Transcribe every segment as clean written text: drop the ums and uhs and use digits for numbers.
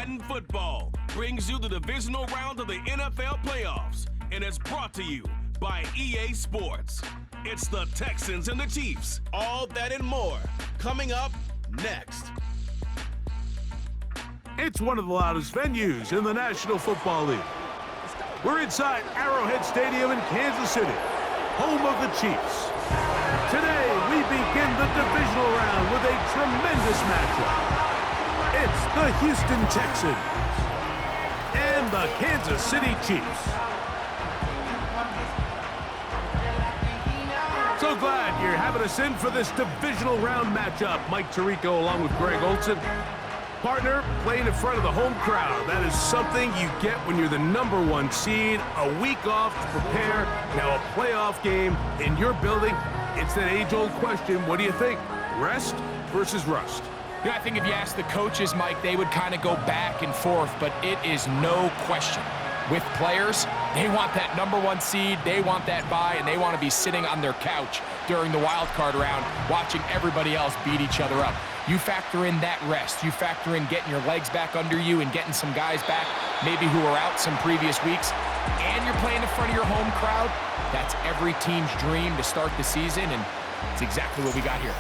Madden Football brings you the divisional round of the NFL playoffs, and it's brought to you by EA Sports. It's the Texans and the Chiefs. All that and more coming up next. It's one of the loudest venues in the National Football League. We're inside Arrowhead Stadium in Kansas City, home of the Chiefs. Today, we begin the divisional round with a tremendous matchup. It's the Houston Texans and the Kansas City Chiefs. So glad you're having us in for this divisional round matchup. Mike Tirico along with Greg Olson. Partner, playing in front of the home crowd. That is something you get when you're the #1 seed. A week off to prepare. Now a playoff game in your building. It's that age-old question. What do you think? Rest versus rust? Yeah, I think if you ask the coaches, Mike, they would kind of go back and forth, but it is no question. With players, they want that #1 seed, they want that bye, and they want to be sitting on their couch during the wild card round watching everybody else beat each other up. You factor in that rest. You factor in getting your legs back under you and getting some guys back, maybe who were out some previous weeks, and you're playing in front of your home crowd. That's every team's dream to start the season, and it's exactly what we got here.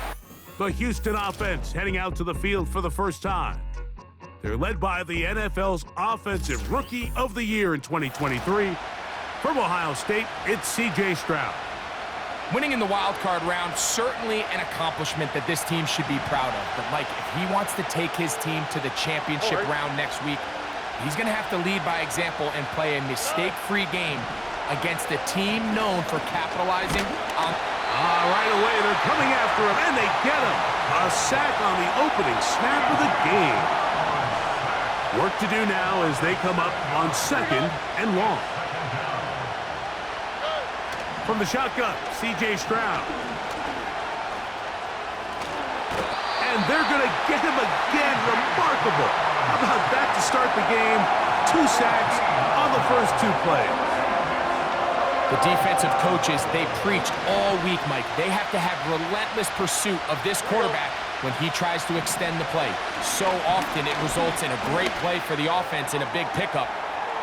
The Houston offense heading out to the field for the first time. They're led by the NFL's Offensive Rookie of the Year in 2023. From Ohio State, it's C.J. Stroud. Winning in the wild card round, certainly an accomplishment that this team should be proud of. But, Mike, if he wants to take his team to the championship round next week, he's going to have to lead by example and play a mistake-free game against a team known for capitalizing on... Right away, they're coming after him, and they get him. A sack on the opening snap of the game. Work to do now as they come up on 2nd and long. From the shotgun, C.J. Stroud. And they're going to get him again. Remarkable. How about that to start the game? 2 sacks on the first 2 plays. The defensive coaches, they preached all week, Mike. They have to have relentless pursuit of this quarterback when he tries to extend the play. So often it results in a great play for the offense and a big pickup.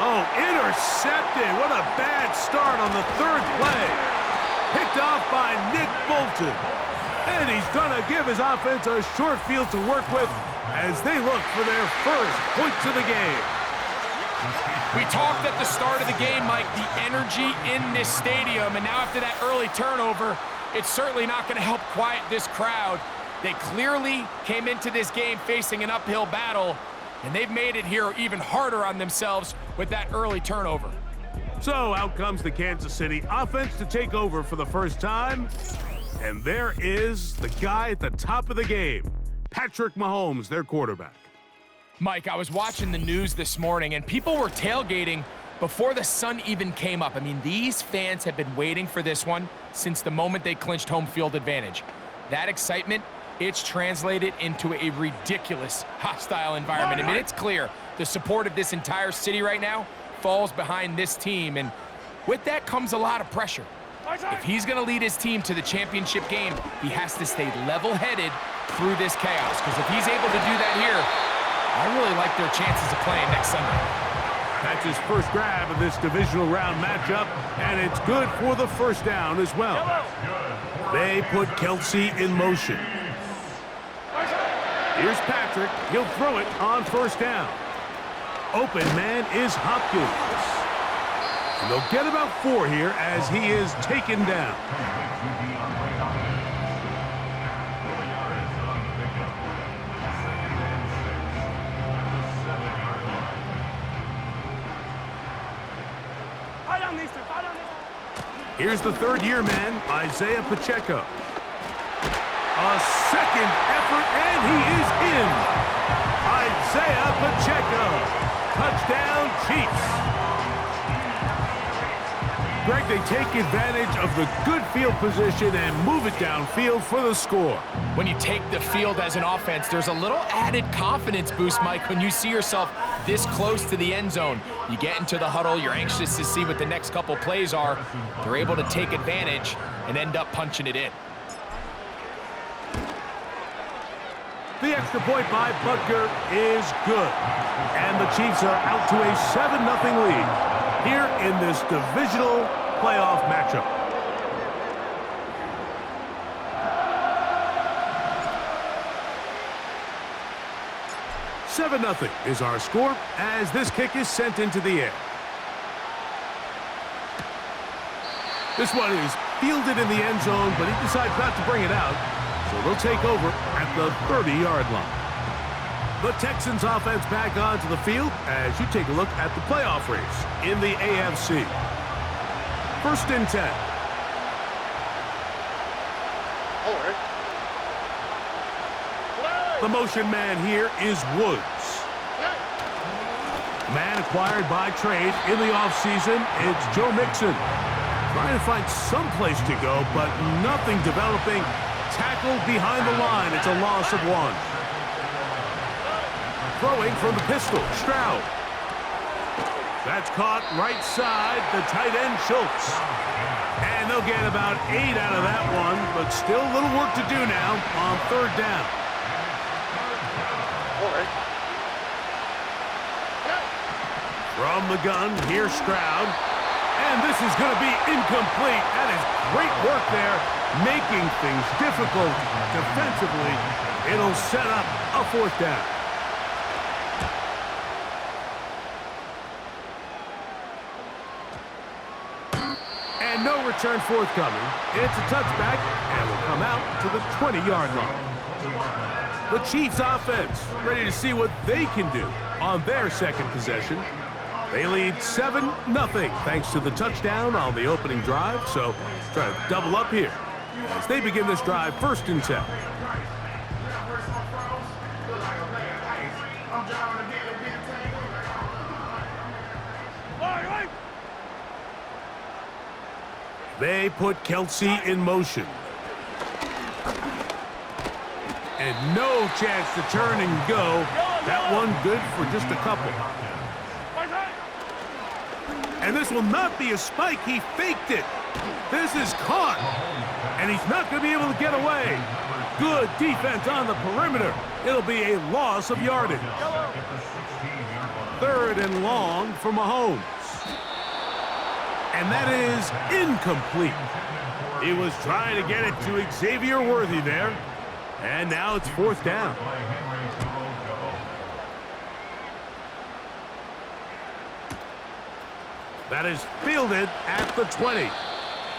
Oh, intercepted. What a bad start on the 3rd play. Picked off by Nick Bolton. And he's going to give his offense a short field to work with as they look for their first points of the game. We talked at the start of the game, Mike, the energy in this stadium. And now after that early turnover, it's certainly not going to help quiet this crowd. They clearly came into this game facing an uphill battle, and they've made it here even harder on themselves with that early turnover. So out comes the Kansas City offense to take over for the first time. And there is the guy at the top of the game, Patrick Mahomes, their quarterback. Mike, I was watching the news this morning, and people were tailgating before the sun even came up. I mean, these fans have been waiting for this one since the moment they clinched home field advantage. That excitement, it's translated into a ridiculous hostile environment. I mean, it's clear the support of this entire city right now falls behind this team, and with that comes a lot of pressure. If he's going to lead his team to the championship game, he has to stay level-headed through this chaos, because if he's able to do that here, I really like their chances of playing next Sunday. That's his first grab of this divisional round matchup, and it's good for the first down as well. They put Kelce in motion. Here's Patrick. He'll throw it on first down. Open man is Hopkins. And they'll get about 4 here as he is taken down. Here's the 3rd-year man, Isaiah Pacheco. A second effort, and he is in. Isaiah Pacheco. Touchdown, Chiefs. Greg, they take advantage of the good field position and move it downfield for the score. When you take the field as an offense, there's a little added confidence boost, Mike, when you see yourself this close to the end zone. You get into the huddle, you're anxious to see what the next couple plays are. They're able to take advantage and end up punching it in. The extra point by Butker is good. And the Chiefs are out to a 7-0 lead here in this divisional playoff matchup. "7-0 is our score as this kick is sent into the air. This one is fielded in the end zone, but he decides not to bring it out. So they'll take over at the 30-yard line. The Texans offense back onto the field as you take a look at the playoff race in the AFC. 1st and 10. The motion man here is Woods. Man acquired by trade in the offseason, it's Joe Mixon. Trying to find some place to go, but nothing developing. Tackled behind the line. It's a loss of 1. Throwing from the pistol, Stroud. That's caught right side, the tight end, Schultz. And they'll get about 8 out of that one, but still a little work to do now on 3rd down. From the gun, here's Stroud. And this is going to be incomplete. That is great work there, making things difficult defensively. It'll set up a 4th down. And no return forthcoming. It's a touchback, and will come out to the 20-yard line. The Chiefs offense ready to see what they can do on their second possession. They lead 7-0 thanks to the touchdown on the opening drive, so try to double up here as they begin this drive 1st and 10. They put Kelce in motion. And no chance to turn and go. That one good for just a couple. And this will not be a spike. He faked it. This is caught. And he's not going to be able to get away. Good defense on the perimeter. It'll be a loss of yardage. 3rd and long for Mahomes. And that is incomplete. He was trying to get it to Xavier Worthy there. And now it's 4th down. That is fielded at the 20.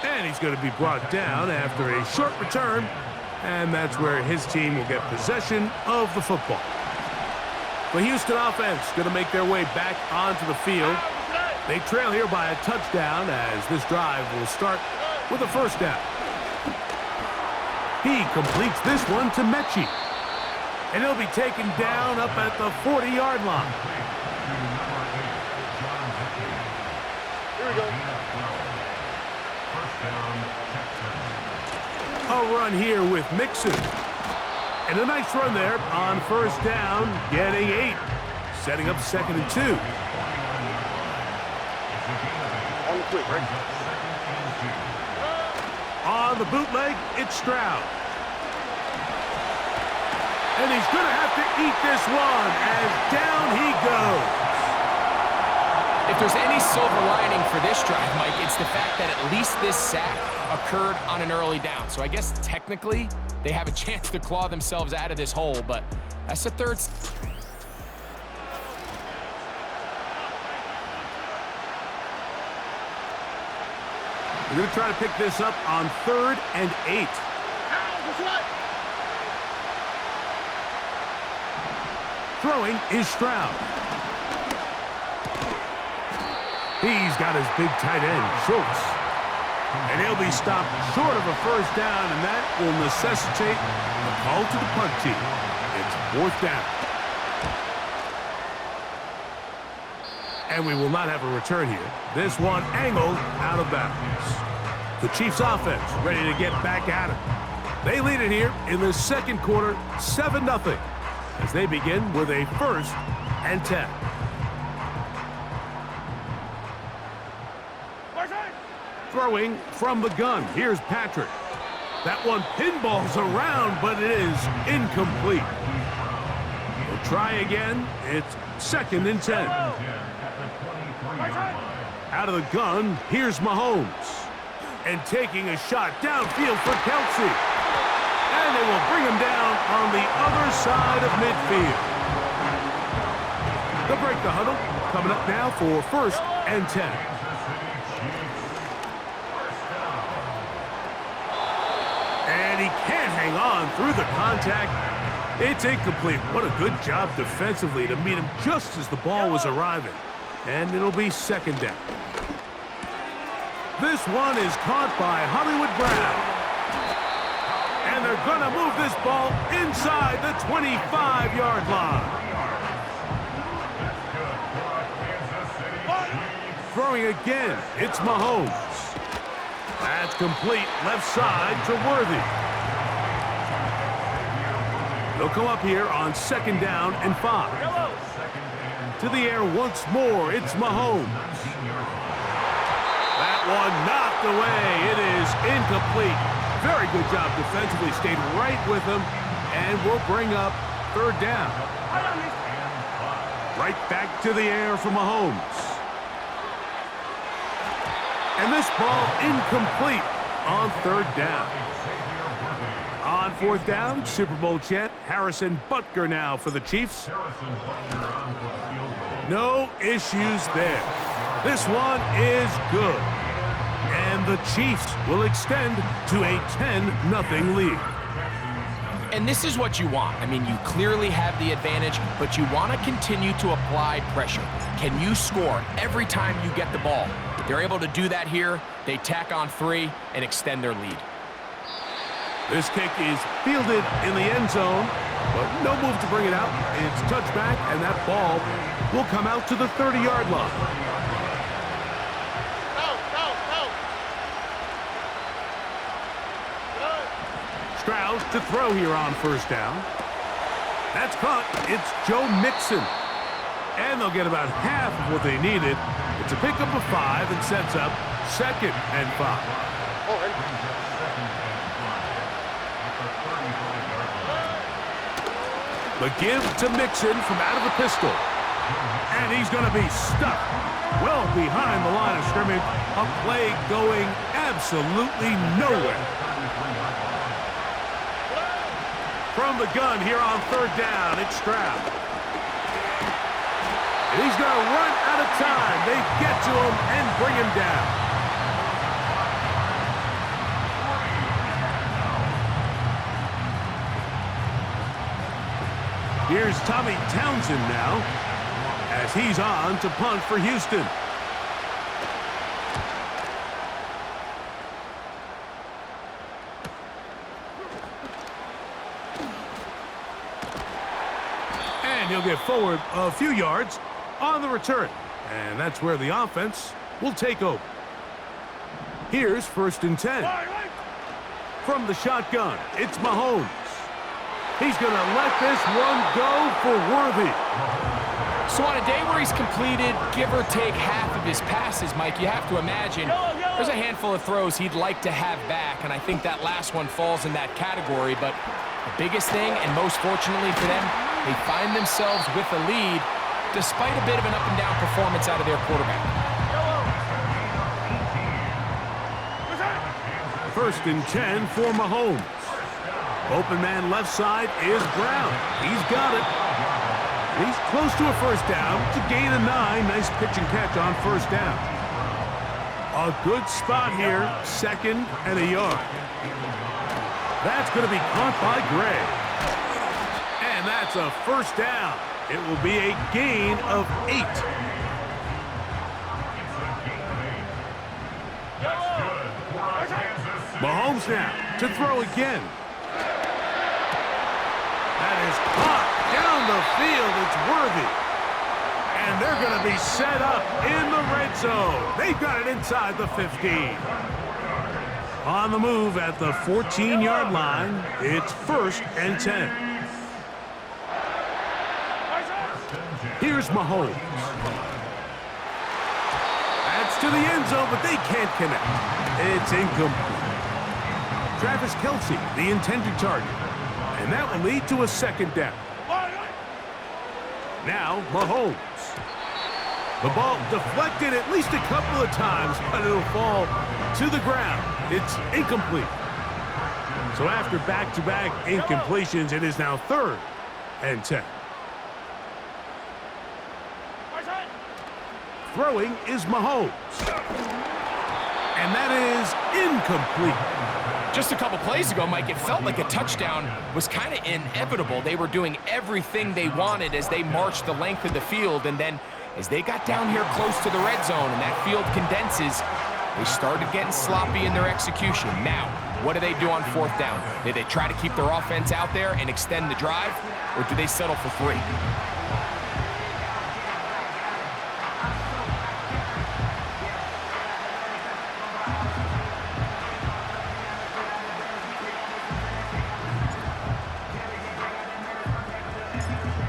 And he's going to be brought down after a short return. And that's where his team will get possession of the football. The Houston offense going to make their way back onto the field. They trail here by a touchdown as this drive will start with a 1st down. He completes this one to Mechie. And he'll be taken down up at the 40-yard line. Here we go. A run here with Mixon. And a nice run there on 1st down, getting 8. Setting up 2nd and 2. On the quick, right? On the bootleg, it's Stroud. And he's going to have to eat this one as down he goes. If there's any silver lining for this drive, Mike, it's the fact that at least this sack occurred on an early down. So I guess technically they have a chance to claw themselves out of this hole, but that's the 3rd. We're going to try to pick this up on 3rd and 8. Throwing is Stroud. He's got his big tight end, Schultz. And he'll be stopped short of a 1st down, and that will necessitate a call to the punt team. It's 4th down. And we will not have a return here. This one angled out of bounds. The Chiefs offense ready to get back at it. They lead it here in the 2nd quarter, 7-0, as they begin with a 1st and 10. Throwing from the gun. Here's Patrick. That one pinballs around, but it is incomplete. try again. It's 2nd and 10. Out of the gun, here's Mahomes. And taking a shot downfield for Kelce. And they will bring him down on the other side of midfield. They'll break the huddle. Coming up now for 1st and 10. And he can't hang on through the contact. It's incomplete. What a good job defensively to meet him just as the ball was arriving. And it'll be 2nd down. This one is caught by Hollywood Brown. And they're going to move this ball inside the 25-yard line. Throwing again, it's Mahomes. That's complete left side to Worthy. They'll come up here on 2nd down and 5. To the air once more, it's Mahomes. That one knocked away. It is incomplete. Very good job defensively. Stayed right with him, and we'll bring up 3rd down. Right back to the air for Mahomes. And this ball incomplete on 3rd down. On 4th down, Super Bowl champ Harrison Butker now for the Chiefs. No issues there. This one is good. And the Chiefs will extend to a 10-0 lead. And this is what you want. I mean, you clearly have the advantage, but you want to continue to apply pressure. Can you score every time you get the ball? They're able to do that here. They tack on 3 and extend their lead. This kick is fielded in the end zone, but no move to bring it out. It's touchback, and that ball will come out to the 30-yard line. Strauss to throw here on 1st down. That's caught. It's Joe Mixon. And they'll get about half of what they needed. It's a pickup of 5 and sets up 2nd and 5. The give to Mixon from out of the pistol. And he's going to be stuck well behind the line of scrimmage. A play going absolutely nowhere. From the gun here on 3rd down, it's Stroud. And he's going to run out of time. They get to him and bring him down. Here's Tommy Townsend now as he's on to punt for Houston. And he'll get forward a few yards on the return. And that's where the offense will take over. Here's 1st and 10. From the shotgun, it's Mahomes. He's going to let this one go for Worthy. So on a day where he's completed, give or take half of his passes, Mike, you have to imagine there's a handful of throws he'd like to have back, and I think that last one falls in that category. But the biggest thing, and most fortunately for them, they find themselves with a lead despite a bit of an up-and-down performance out of their quarterback. 1st and 10 for Mahomes. Open man left side is Brown. He's got it. He's close to a 1st down to gain a 9. Nice pitch and catch on 1st down. A good spot here, 2nd and a yard. That's going to be caught by Gray. And that's a 1st down. It will be a gain of 8. Mahomes now to throw again. That is caught down the field. It's Worthy. And they're going to be set up in the red zone. They've got it inside the 15. On the move at the 14-yard line, it's 1st and 10. Here's Mahomes. That's to the end zone, but they can't connect. It's incomplete. Travis Kelce, the intended target. And that will lead to a 2nd down. Now, Mahomes. The ball deflected at least a couple of times, but it'll fall to the ground. It's incomplete. So after back-to-back incompletions, it is now 3rd and 10. Throwing is Mahomes. And that is incomplete. Just a couple plays ago, Mike, it felt like a touchdown was kind of inevitable. They were doing everything they wanted as they marched the length of the field, and then as they got down here close to the red zone and that field condenses, they started getting sloppy in their execution. Now, what do they do on 4th down? Do they try to keep their offense out there and extend the drive, or do they settle for 3?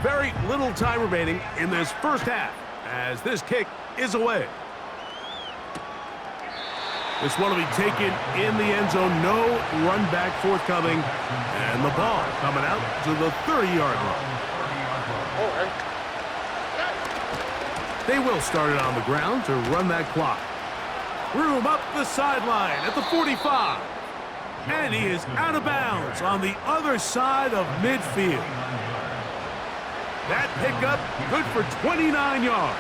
Very little time remaining in this first half as this kick is away. This one will be taken in the end zone. No run back forthcoming. And the ball coming out to the 30-yard line. They will start it on the ground to run that clock. Room up the sideline at the 45. And he is out of bounds on the other side of midfield. That pickup good for 29 yards.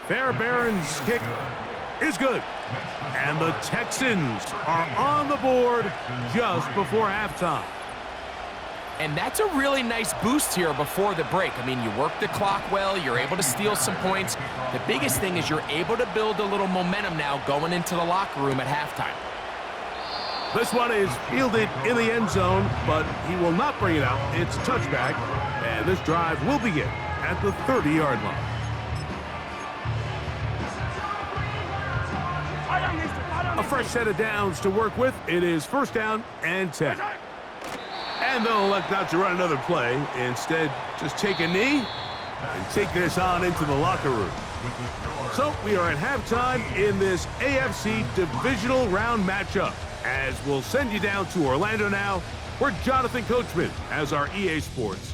Fairbairn's kick is good. And the Texans are on the board just before halftime. And that's a really nice boost here before the break. I mean, you work the clock well, you're able to steal some points. The biggest thing is you're able to build a little momentum now going into the locker room at halftime. This one is fielded in the end zone, but he will not bring it out. It's touchback, and this drive will begin at the 30-yard line. A fresh set of downs to work with. It is 1st down and 10. And they'll elect not to run another play. Instead, just take a knee and take this on into the locker room. So we are at halftime in this AFC Divisional Round matchup, as we'll send you down to Orlando now, where Jonathan Coachman has our EA Sports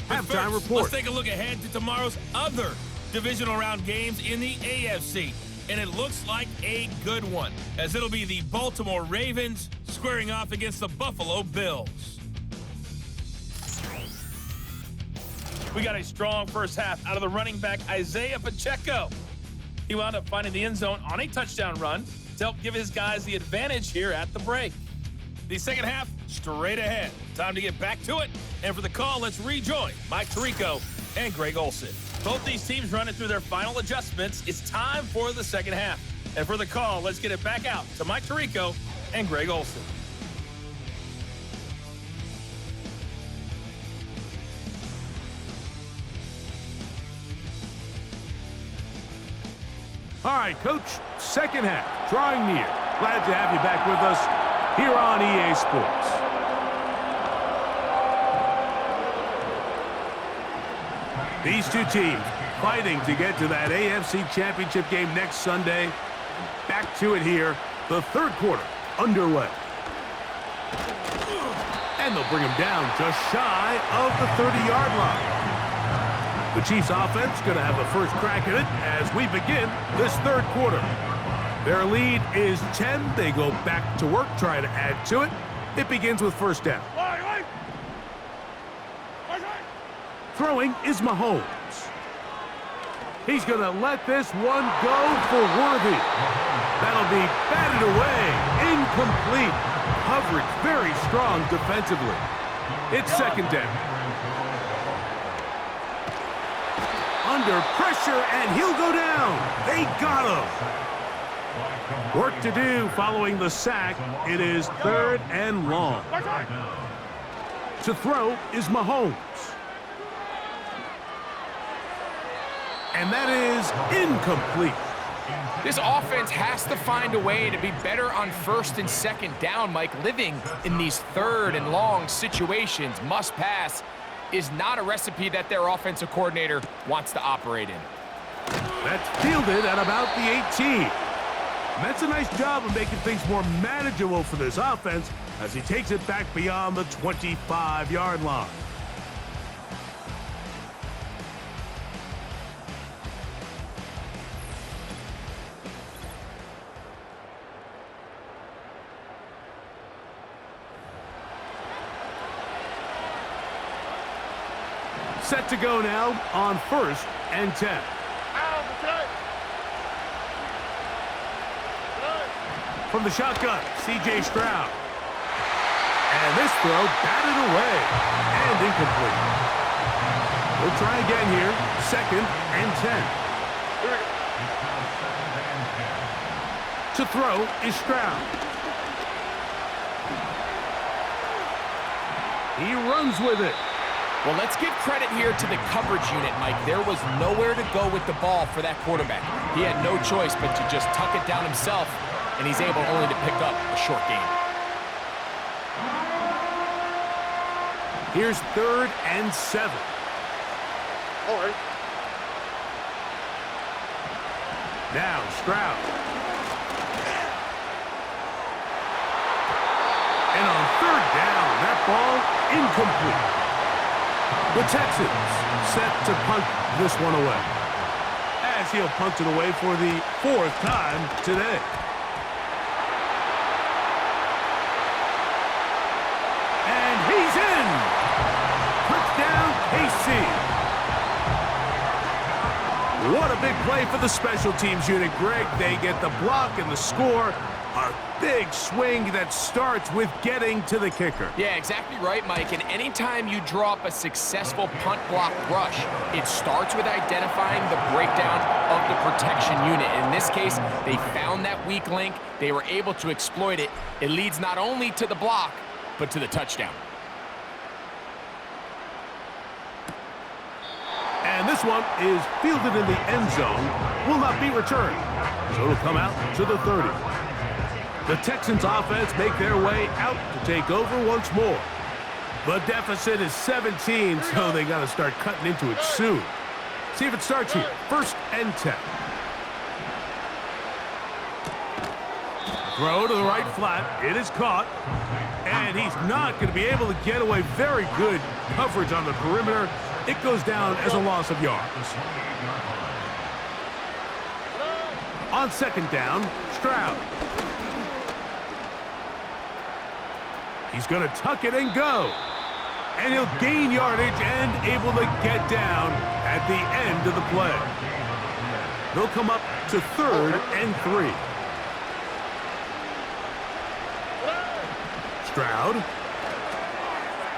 halftime report. Let's take a look ahead to tomorrow's other Divisional Round games in the AFC. And it looks like a good one, as it'll be the Baltimore Ravens squaring off against the Buffalo Bills. We got a strong first half out of the running back Isaiah Pacheco. He wound up finding the end zone on a touchdown run to help give his guys the advantage here at the break. The second half, straight ahead. Time to get back to it. And for the call, let's rejoin Mike Tirico and Greg Olsen. Both these teams running through their final adjustments. It's time for the second half. And for the call, let's get it back out to Mike Tirico and Greg Olsen. All right, Coach, second half, drawing near. Glad to have you back with us here on EA Sports. These two teams fighting to get to that AFC Championship game next Sunday. Back to it here, the 3rd quarter underway. And they'll bring him down just shy of the 30-yard line. The Chiefs offense going to have the first crack at it as we begin this 3rd quarter. Their lead is 10. They go back to work, trying to add to it. It begins with 1st down. Throwing is Mahomes. He's going to let this one go for Worthy. That'll be batted away. Incomplete. Coverage very strong defensively. It's 2nd down. Under pressure, and he'll go down. They got him. Work to do following the sack. It is 3rd and long. To throw is Mahomes. And that is incomplete. This offense has to find a way to be better on 1st and 2nd down, Mike. Living in these 3rd and long situations, must pass, is not a recipe that their offensive coordinator wants to operate in. That's fielded at about the 18. And that's a nice job of making things more manageable for this offense as he takes it back beyond the 25-yard line. Set to go now on 1st and 10. From the shotgun, C.J. Stroud. And this throw batted away and incomplete. We'll try again here, 2nd and 10. To throw is Stroud. He runs with it. Well, let's give credit here to the coverage unit, Mike. There was nowhere to go with the ball for that quarterback. He had no choice but to just tuck it down himself, and he's able only to pick up a short gain. Here's 3rd and 7. All right. Now Stroud. And on 3rd down, that ball incomplete. The Texans set to punt this one away, as he'll punt it away for the 4th time today. And he's in! Touchdown, KC! What a big play for the special teams unit, Greg. They get the block and the score. A big swing that starts with getting to the kicker. Yeah, exactly right, Mike. And anytime you draw up a successful punt block rush, it starts with identifying the breakdown of the protection unit. In this case, they found that weak link. They were able to exploit it. It leads not only to the block, but to the touchdown. And this one is fielded in the end zone, will not be returned. So it'll come out to the 30. The Texans offense make their way out to take over once more. The deficit is 17, so they got to start cutting into it soon. See if it starts here. 1st and 10. Throw to the right flat. It is caught. And he's not going to be able to get away. Very good coverage on the perimeter. It goes down as a loss of yards. On 2nd down, Stroud. He's going to tuck it and go. And he'll gain yardage and able to get down at the end of the play. They'll come up to 3rd and 3. Stroud.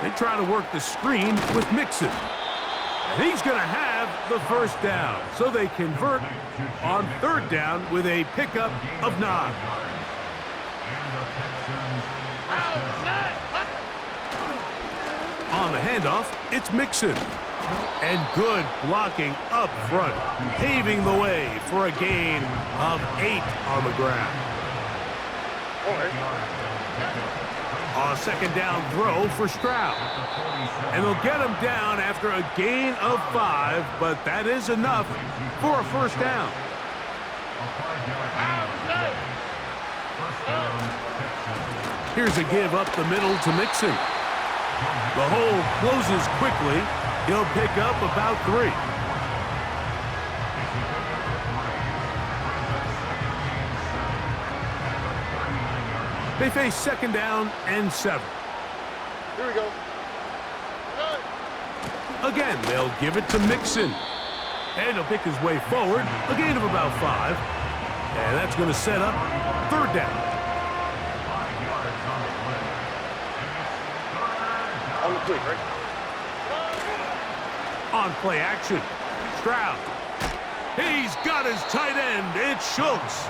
They try to work the screen with Mixon. And he's going to have the 1st down. So they convert on 3rd down with a pickup of 9. On the handoff, it's Mixon. And good blocking up front, paving the way for a gain of 8 on the ground. A 2nd down throw for Stroud. And they'll get him down after a gain of 5, but that is enough for a 1st down. Here's a give up the middle to Mixon. The hole closes quickly. He'll pick up about 3. They face 2nd down and 7. Here we go. Again, they'll give it to Mixon. And he'll pick his way forward. A gain of about 5. And that's going to set up 3rd down. On the quick, right? On play action, Stroud. He's got his tight end. It's Schultz.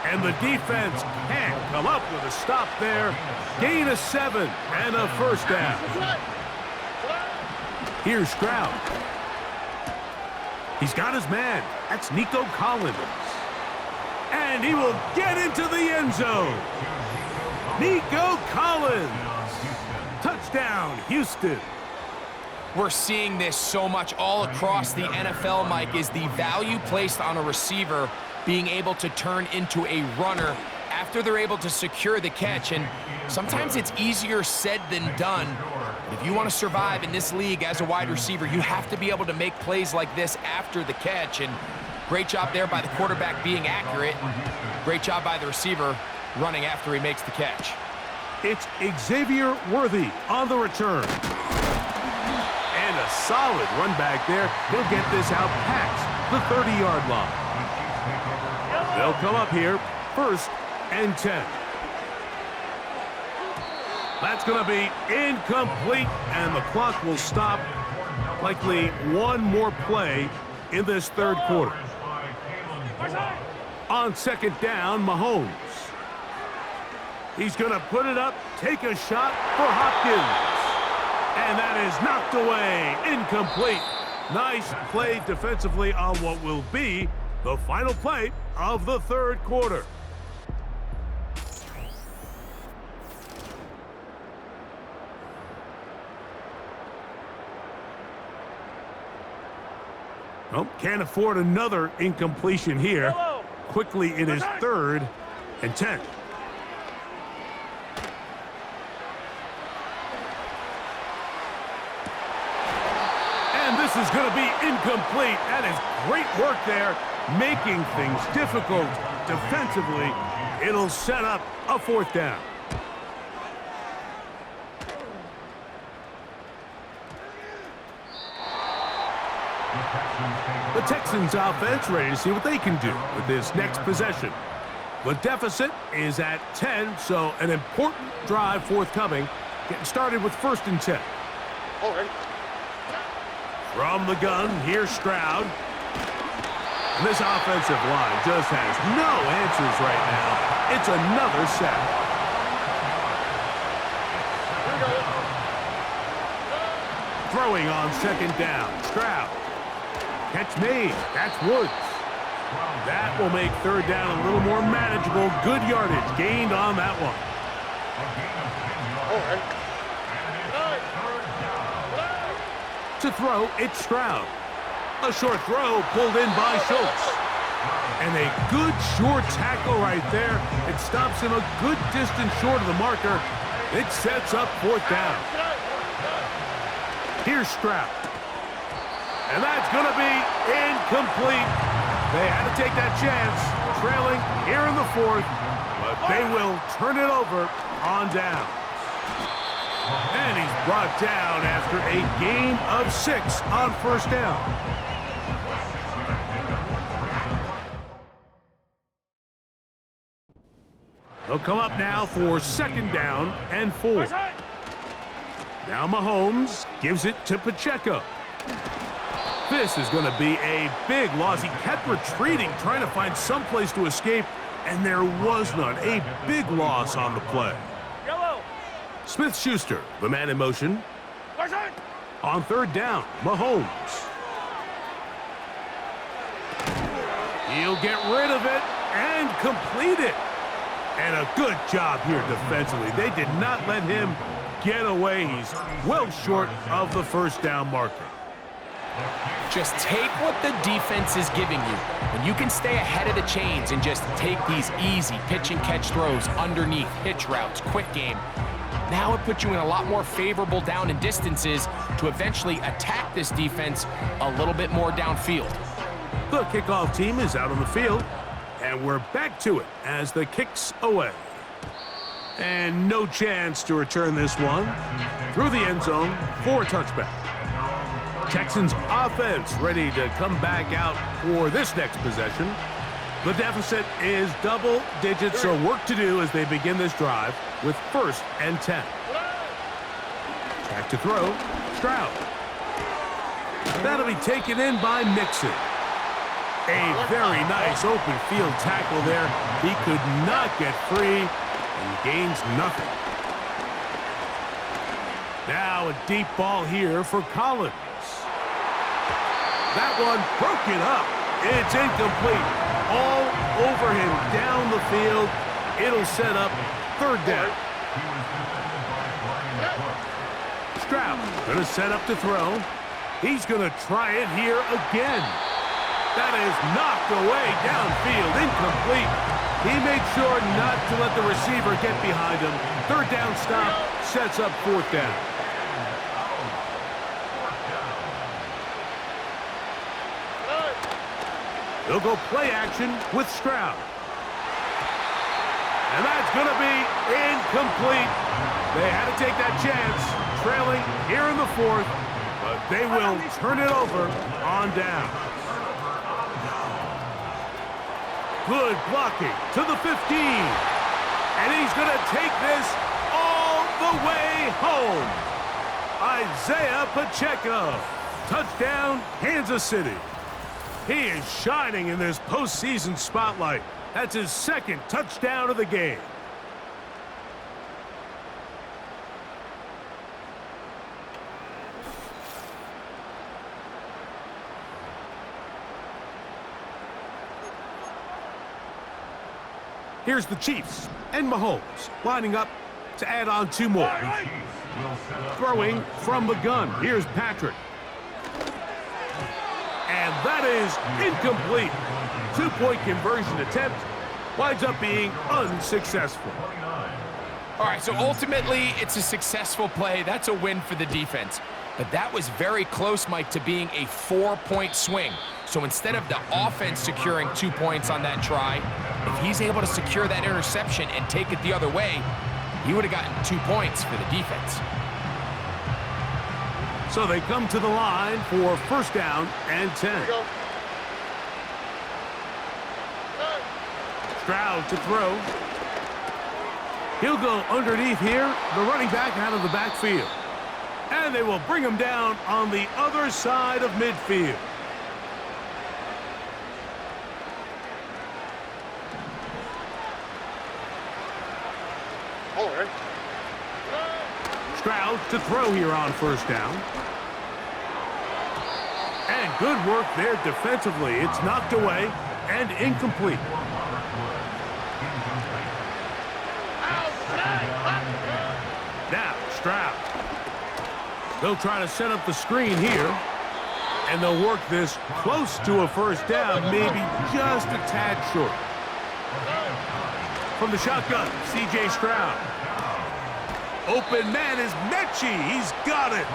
And the defense can't come up with a stop there. Gain of 7 and a 1st down. Here's Stroud. He's got his man. That's Nico Collins. And he will get into the end zone. Nico Collins. Touchdown, Houston. We're seeing this so much all across the NFL, Mike, is the value placed on a receiver being able to turn into a runner after they're able to secure the catch. And sometimes it's easier said than done. If you want to survive in this league as a wide receiver, you have to be able to make plays like this after the catch. And great job there by the quarterback being accurate. Great job by the receiver running after he makes the catch. It's Xavier Worthy on the return. And a solid run back there. He'll get this out past the 30-yard line. They'll come up here, 1st and 10. That's going to be incomplete, and the clock will stop. Likely one more play in this 3rd quarter. On 2nd down, Mahomes. He's going to put it up, take a shot for Hopkins. And that is knocked away, incomplete. Nice play defensively on what will be the final play of the 3rd quarter. Oh, can't afford another incompletion here. Quickly it is 3rd and 10. And this is going to be incomplete. That is great work there, making things difficult defensively. It'll set up a 4th down. The Texans offense ready to see what they can do with this next possession. The deficit is at 10, so an important drive forthcoming. Getting started with 1st and 10. All right. From the gun, here's Stroud. And this offensive line just has no answers right now. It's another sack. Throwing on 2nd down, Stroud. Catch made. That's Woods. That will make 3rd down a little more manageable. Good yardage gained on that one. To throw, it's Stroud. A short throw pulled in by Schultz. And a good short tackle right there. It stops him a good distance short of the marker. It sets up 4th down. Here's Stroud. And that's going to be incomplete. They had to take that chance, trailing here in the 4th, but they will turn it over on down. And he's brought down after a gain of 6 on 1st down. They'll come up now for 2nd down and 4. Now Mahomes gives it to Pacheco. This is going to be a big loss. He kept retreating, trying to find some place to escape, and there was none. A big loss on the play. Smith-Schuster, the man in motion. On 3rd down, Mahomes. He'll get rid of it and complete it. And a good job here defensively. They did not let him get away. He's well short of the 1st down marker. Just take what the defense is giving you. When you can stay ahead of the chains and just take these easy pitch and catch throws underneath, hitch routes, quick game, now it puts you in a lot more favorable down and distances to eventually attack this defense a little bit more downfield. The kickoff team is out on the field, and we're back to it as the kick's away. And no chance to return this one through the end zone for a touchback. Texans offense ready to come back out for this next possession. The deficit is double digits, so work to do as they begin this drive with 1st and 10. Back to throw, Stroud. That'll be taken in by Mixon. A very nice open field tackle there. He could not get free and gains nothing. Now a deep ball here for Collins. That one broken up. It's incomplete. All over him down the field. It'll set up 3rd down. Stroud going to set up to throw. He's going to try it here again. That is knocked away downfield, incomplete. He made sure not to let the receiver get behind him. Third down stop sets up fourth down. He'll go play action with Stroud. And that's going to be incomplete. They had to take that chance, trailing here in the fourth, but they will turn it over on down. Good blocking to the 15. And he's going to take this all the way home. Isaiah Pacheco. Touchdown, Kansas City. He is shining in this postseason spotlight. That's his second touchdown of the game. Here's the Chiefs and Mahomes lining up to add on two more. Throwing from the gun. Here's Patrick. And that is incomplete. Two-point conversion attempt winds up being unsuccessful. All right, so ultimately, it's a successful play. That's a win for the defense. But that was very close, Mike, to being a 4-point swing. So instead of the offense securing 2 points on that try, if he's able to secure that interception and take it the other way, he would have gotten 2 points for the defense. So they come to the line for first down and 10. Stroud to throw. He'll go underneath here. The running back out of the backfield. And they will bring him down on the other side of midfield. Stroud to throw here on first down. And good work there defensively. It's knocked away and incomplete. Now, Stroud. They'll try to set up the screen here. And they'll work this close to a first down, maybe just a tad short. From the shotgun, C.J. Stroud. Open man is Mechie. He's got it.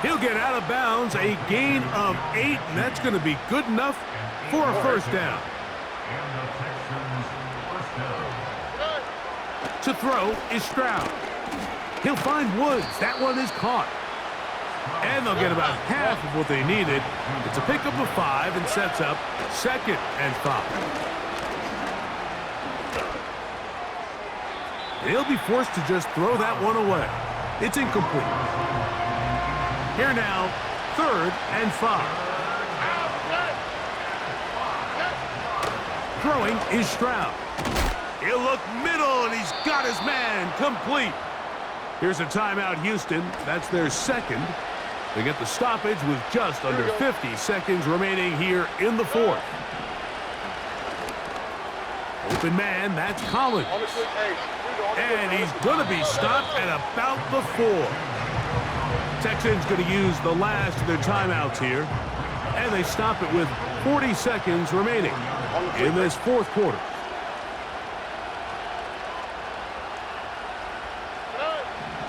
He'll get out of bounds, a gain of 8, and that's going to be good enough for a first down. To throw is Stroud. He'll find Woods. That one is caught. And they'll get about half of what they needed. It's a pickup of 5 and sets up second and 5. He'll be forced to just throw that one away. It's incomplete. Here now, third and 5. Throwing is Stroud. He'll look middle, and he's got his man complete. Here's a timeout, Houston. That's their second. They get the stoppage with just under 50 seconds remaining here in the fourth. Open man, that's Collins. And he's going to be stopped at about the 4. Texans going to use the last of their timeouts here. And they stop it with 40 seconds remaining in this fourth quarter.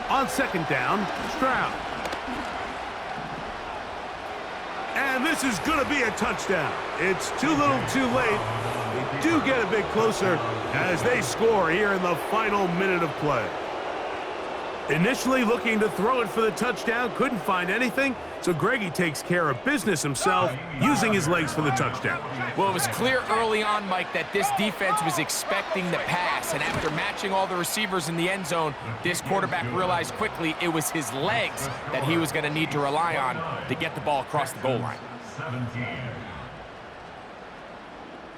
On second down, Stroud. And this is going to be a touchdown. It's too little too late. They do get a bit closer as they score here in the final minute of play. Initially looking to throw it for the touchdown, couldn't find anything, so Greggy takes care of business himself, using his legs for the touchdown. Well, it was clear early on, Mike, that this defense was expecting the pass, and after matching all the receivers in the end zone, this quarterback realized quickly it was his legs that he was going to need to rely on to get the ball across the goal line.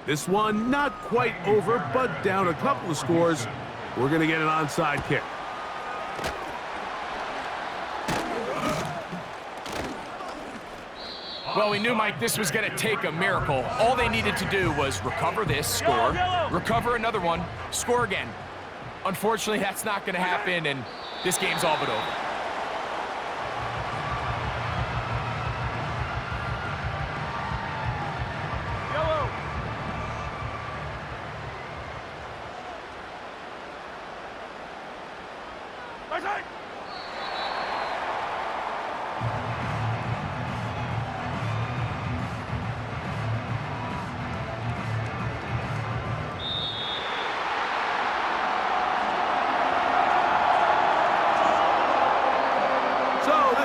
This one not quite over, but down a couple of scores. We're going to get an onside kick. Well, we knew, Mike, this was going to take a miracle. All they needed to do was recover this, score, recover another one, score again. Unfortunately, that's not going to happen, and this game's all but over.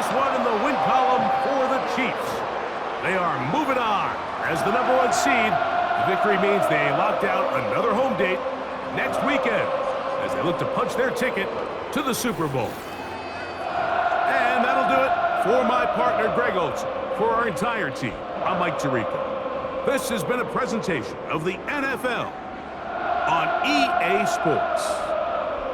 this one in the win column for the Chiefs. They are moving on as the #1 seed. The victory means they locked out another home date next weekend as they look to punch their ticket to the Super Bowl. And that'll do it for my partner, Greg Olson. For our entire team, I'm Mike Tirico. This has been a presentation of the NFL on EA Sports.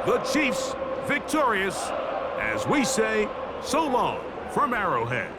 The Chiefs victorious as we say so long from Arrowhead.